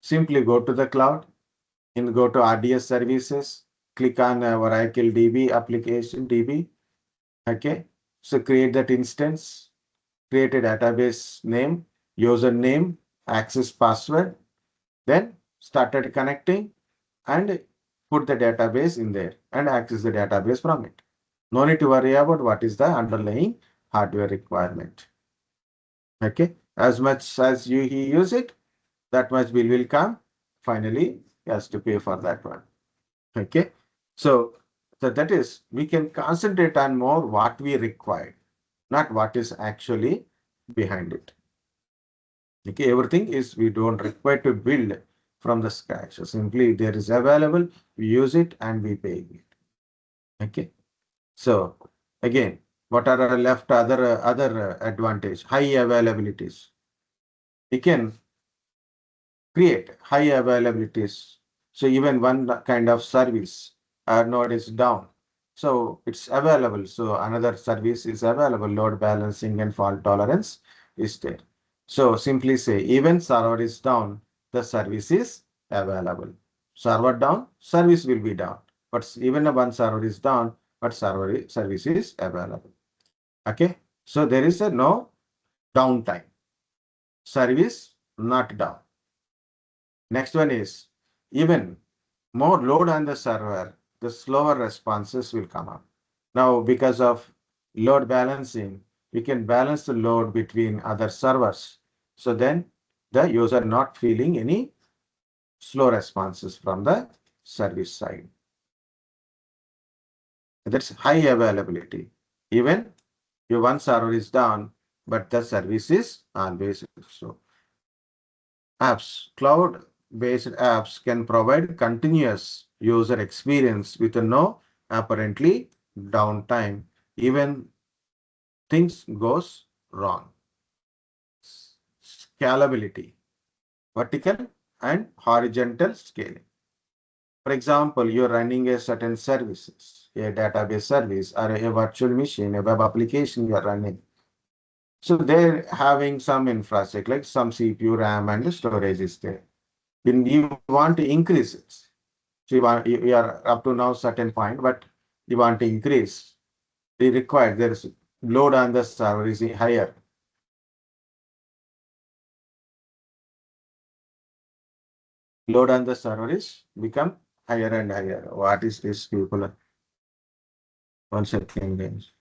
Speaker 1: Simply go to the cloud and go to RDS services, click on Oracle DB application DB. Okay. So create that instance, create a database name, username, access password, then started connecting and put the database in there and access the database from it. No need to worry about what is the underlying hardware requirement. Okay, as much as he use it, that much bill will come. Finally, he has to pay for that one. Okay, so that is we can concentrate on more what we require, not what is actually behind it. Okay, everything is we don't require to build from the scratch. So simply there is available, we use it and we pay it. Okay. So again, what are our left other advantage? High availabilities. We can create high availabilities. So even one kind of service node is down. So it's available. So another service is available. Load balancing and fault tolerance is there. So simply say even server is down, the service is available. Server down, service will be down. But even one server is down, but service is available. Okay. So there is a no downtime. Service not down. Next one is even more load on the server, the slower responses will come up. Now, because of load balancing, we can balance the load between other servers. So then the user not feeling any slow responses from the service side. That's high availability. Even your one server is down, but the service is always slow. Apps, cloud-based apps can provide continuous user experience with no apparently downtime, even things goes wrong. Scalability, vertical and horizontal scaling. For example, you're running a certain services, a database service or a virtual machine, a web application you're running. So they're having some infrastructure, like some CPU, RAM, and storage is there. Then you want to increase it. So you are up to now certain point, but you want to increase. The required, there is load on the server is higher. Load on the server is become higher and higher. What is this people? 1 second, guys.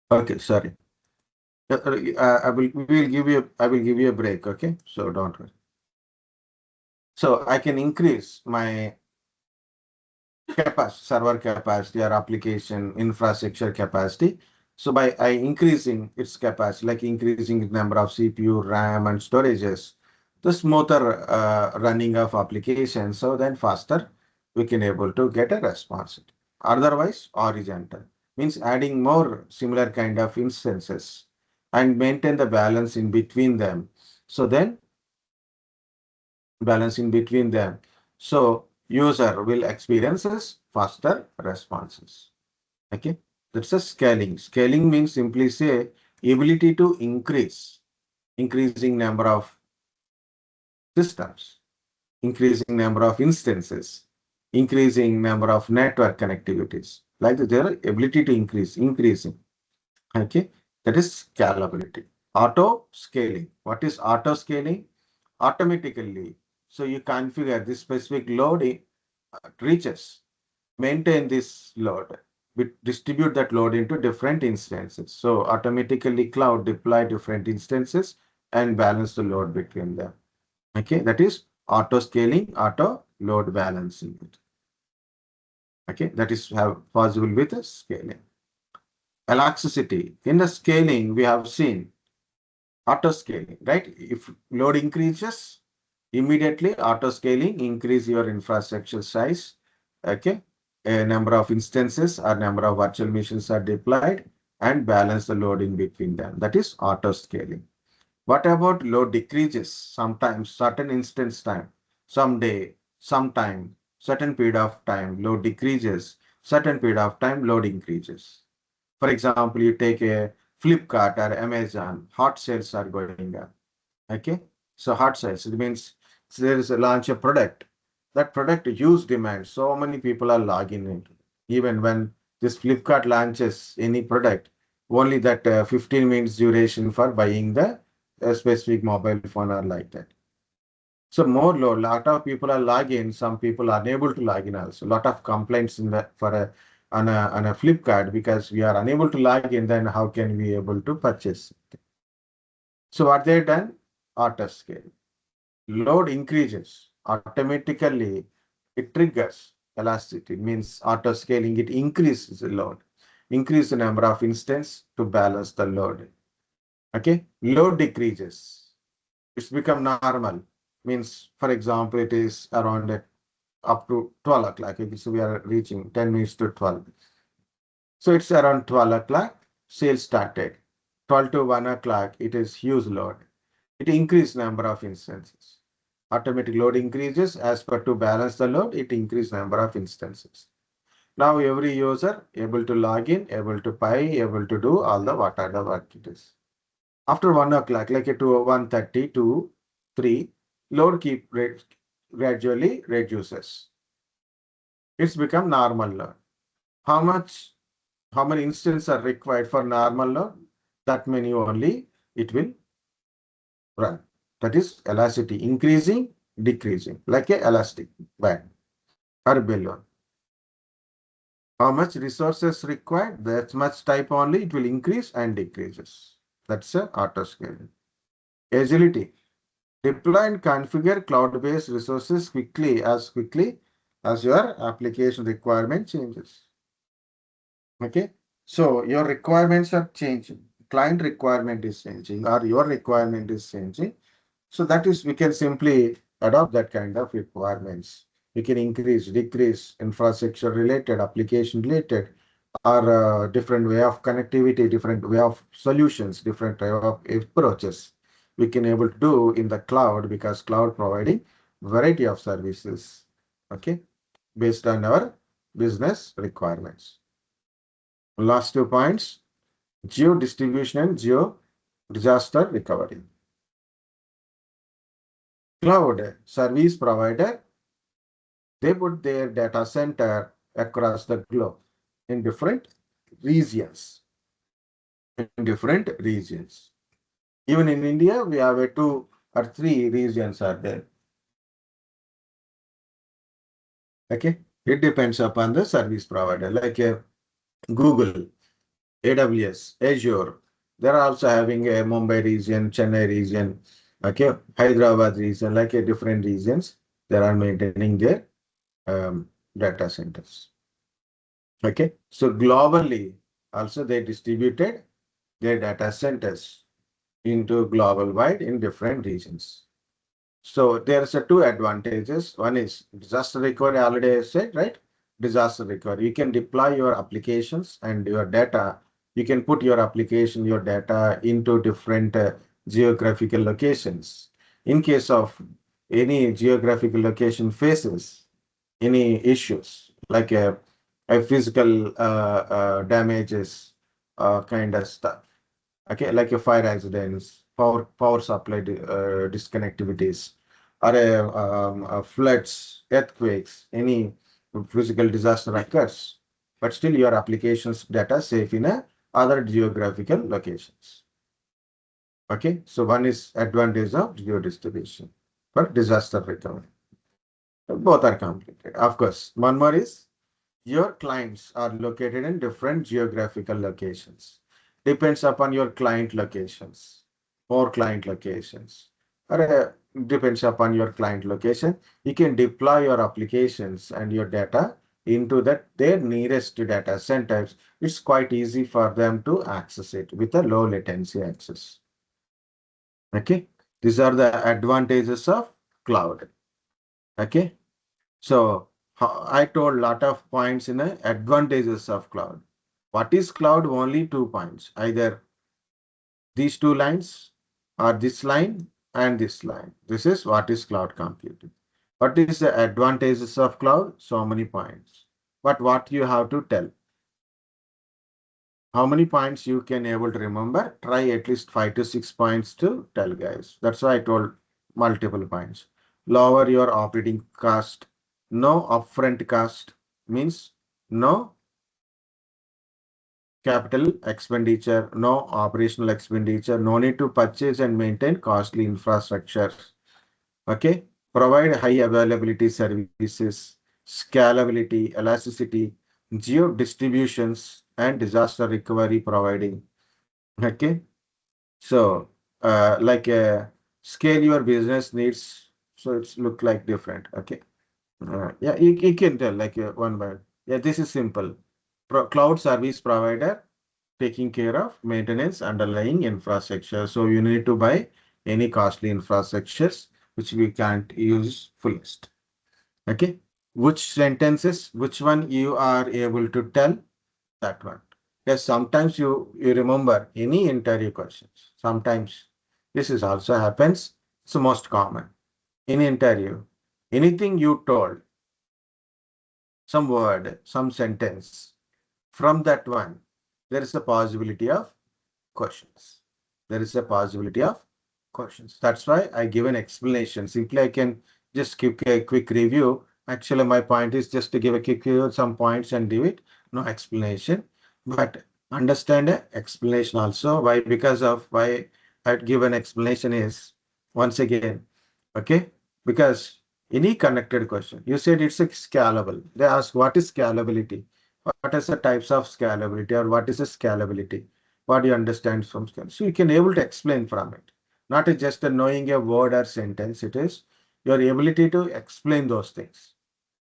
Speaker 1: Okay, sorry. I will give you a break. Okay, so don't worry. So I can increase my capacity, server capacity or application infrastructure capacity. So by increasing its capacity, like increasing the number of CPU, RAM, and storages, the smoother running of applications. So then faster we can able to get a response. Otherwise, horizontal means adding more similar kind of instances and maintain the balance in between them. So then balance in between them. So user will experiences faster responses. Okay, that's a scaling. Scaling means simply say ability to increasing number of systems, increasing number of instances, increasing number of network connectivities. Like their ability to increasing. Okay, that is scalability. Auto scaling. What is auto scaling? Automatically. So you configure this specific load reaches, maintain this load, distribute that load into different instances. So automatically cloud deploy different instances and balance the load between them. Okay, that is auto scaling, auto load balancing. Okay, that is have possible with scaling. Elasticity. In the scaling, we have seen auto scaling, right? If load increases, immediately auto scaling increase your infrastructure size. Okay, a number of instances or number of virtual machines are deployed and balance the load in between them. That is auto scaling. What about load decreases? Sometimes certain instance time, someday, sometime, certain period of time, load decreases, certain period of time, load increases. For example, you take a Flipkart or Amazon, hot sales are going on. Okay, so hot sales, it means there is a launch a product. That product huge demand. So many people are logging in. Even when this Flipkart launches any product, only that 15 minutes duration for buying the specific mobile phone or like that. So more load, lot of people are logging, some people are unable to log in also. Lot of complaints in the for a on a Flipkart because we are unable to log in, then how can we able to purchase? So what they done? Auto scale. Load increases automatically. It triggers elasticity, means auto scaling. It increases the load, increase the number of instances to balance the load. Okay, load decreases. It's become normal. Means, for example, it is around up to 12 o'clock. Okay, so we are reaching 10 minutes to 12. So it's around 12 o'clock. Sales started. 12 to 1 o'clock. It is huge load. It increased number of instances. Automatic load increases as per to balance the load. It increased number of instances. Now every user able to log in, able to pay, able to do all the what are the work it is. After 1 o'clock, like at 1:30 to 3, load gradually reduces. It's become normal load. How many instances are required for normal load? That many only it will run. That is elasticity increasing, decreasing, like a elastic band or balloon. How much resources required? That much type only it will increase and decreases. That's a auto scaling. Agility. Deploy and configure cloud-based resources quickly as your application requirement changes. Okay. So your requirements are changing. Client requirement is changing or your requirement is changing. So that is we can simply adopt that kind of requirements. You can increase, decrease, infrastructure related, application related, or different way of connectivity, different way of solutions, different type of approaches we can able to do in the cloud, because cloud providing variety of services, okay, based on our business requirements. Last 2 points, geo distribution and geo disaster recovery. Cloud service provider, they put their data center across the globe in different regions. In different regions. Even in India, we have 2 or 3 regions are there. Okay, it depends upon the service provider, like Google, AWS, Azure. They're also having a Mumbai region, Chennai region, okay, Hyderabad region, like a different regions. They are maintaining their um, data centers. Okay, so globally, also they distributed their data centers into global wide in different regions. So there's a 2 advantages. One is disaster recovery, already I said, right? Disaster recovery. You can deploy your applications and your data. You can put your application, your data into different geographical locations. In case of any geographical location faces any issues like a physical damages kind of stuff. Okay, like a fire accidents, power supply disconnectivities, or floods, earthquakes, any physical disaster occurs, but still your applications data safe in other geographical locations. Okay, so one is advantage of geo distribution for disaster recovery. Both are complicated. Of course, one more is your clients are located in different geographical locations. Depends upon your client locations, more client locations. Or depends upon your client location. You can deploy your applications and your data into their nearest data centers. It's quite easy for them to access it with a low latency access. Okay, these are the advantages of cloud. Okay. So I told lot of points in the advantages of cloud. What is cloud? Only 2 points. Either these 2 lines or this line and this line. This is what is cloud computing. What is the advantages of cloud? So many points. But what you have to tell? How many points you can able to remember? Try at least 5 to 6 points to tell, guys. That's why I told multiple points. Lower your operating cost. No upfront cost means no capital expenditure, no operational expenditure, no need to purchase and maintain costly infrastructure. Okay. Provide high availability services, scalability, elasticity, geo distributions, and disaster recovery providing. Okay. So, like scale your business needs. So it's look like different. Okay. Yeah, you can tell like one by. Yeah, this is simple. Cloud service provider taking care of maintenance underlying infrastructure. So you need to buy any costly infrastructures which we can't use fullest. Okay. Which sentences, which one you are able to tell? That one. Yes, sometimes you remember any interview questions. Sometimes this is also happens. It's the most common. In interview, anything you told, some word, some sentence, from that one, there is a possibility of questions. There is a possibility of questions. That's why I give an explanation. Simply, I can just give a quick review. Actually, my point is just to give a quick review, some points and give it, no explanation. But understand the explanation also. Why? Because of why I give an explanation is, once again, okay? Because any connected question, you said it's a scalable. They ask what is scalability? What is the types of scalability or what is a scalability? What do you understand from scale? So you can able to explain from it. Not just knowing a word or sentence, it is your ability to explain those things.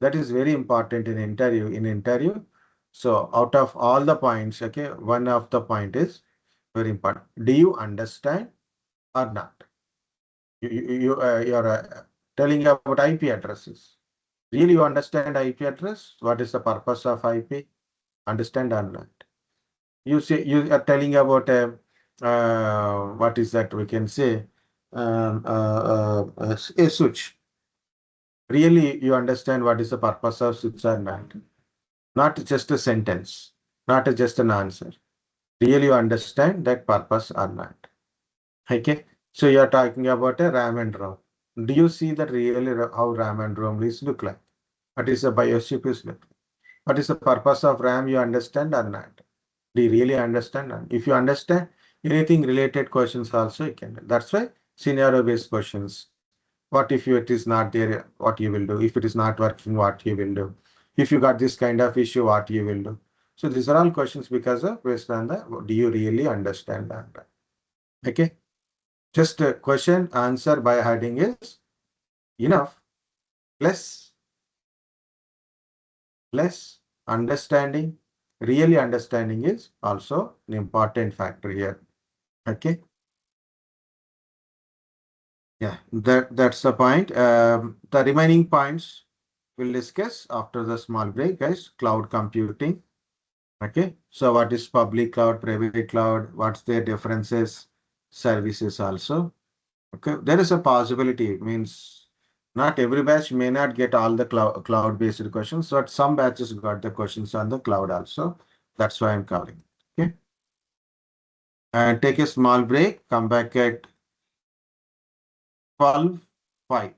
Speaker 1: That is very important in interview. In interview, so out of all the points, okay, one of the point is very important. Do you understand or not? Your telling about IP addresses. Really you understand IP address? What is the purpose of IP? Understand or not? You say you are telling about what is that we can say a switch. Really you understand what is the purpose of switch or not? Not just a sentence, not just an answer. Really you understand that purpose or not? Okay. So you are talking about a RAM and ROM. Do you see that really how RAM and ROM is look like? What is a BIOS chip is look like? What is the purpose of RAM? You understand or not? Do you really understand? If you understand anything related questions also you can. That's why scenario based questions. What if it is not there? What you will do? If it is not working, what you will do? If you got this kind of issue, what you will do? So these are all questions because of based on the do you really understand that? Okay. Just a question answer by heading is enough. Less, less understanding, really understanding is also an important factor here. Okay. Yeah, that's the point. The remaining points we'll discuss after the small break, guys. Cloud computing. Okay. So what is public cloud, private cloud? What's their differences? Services also. Okay. There is a possibility. Means not every batch may not get all the cloud-based questions, but some batches got the questions on the cloud also. That's why I'm covering. Okay. And take a small break. Come back at 12:05.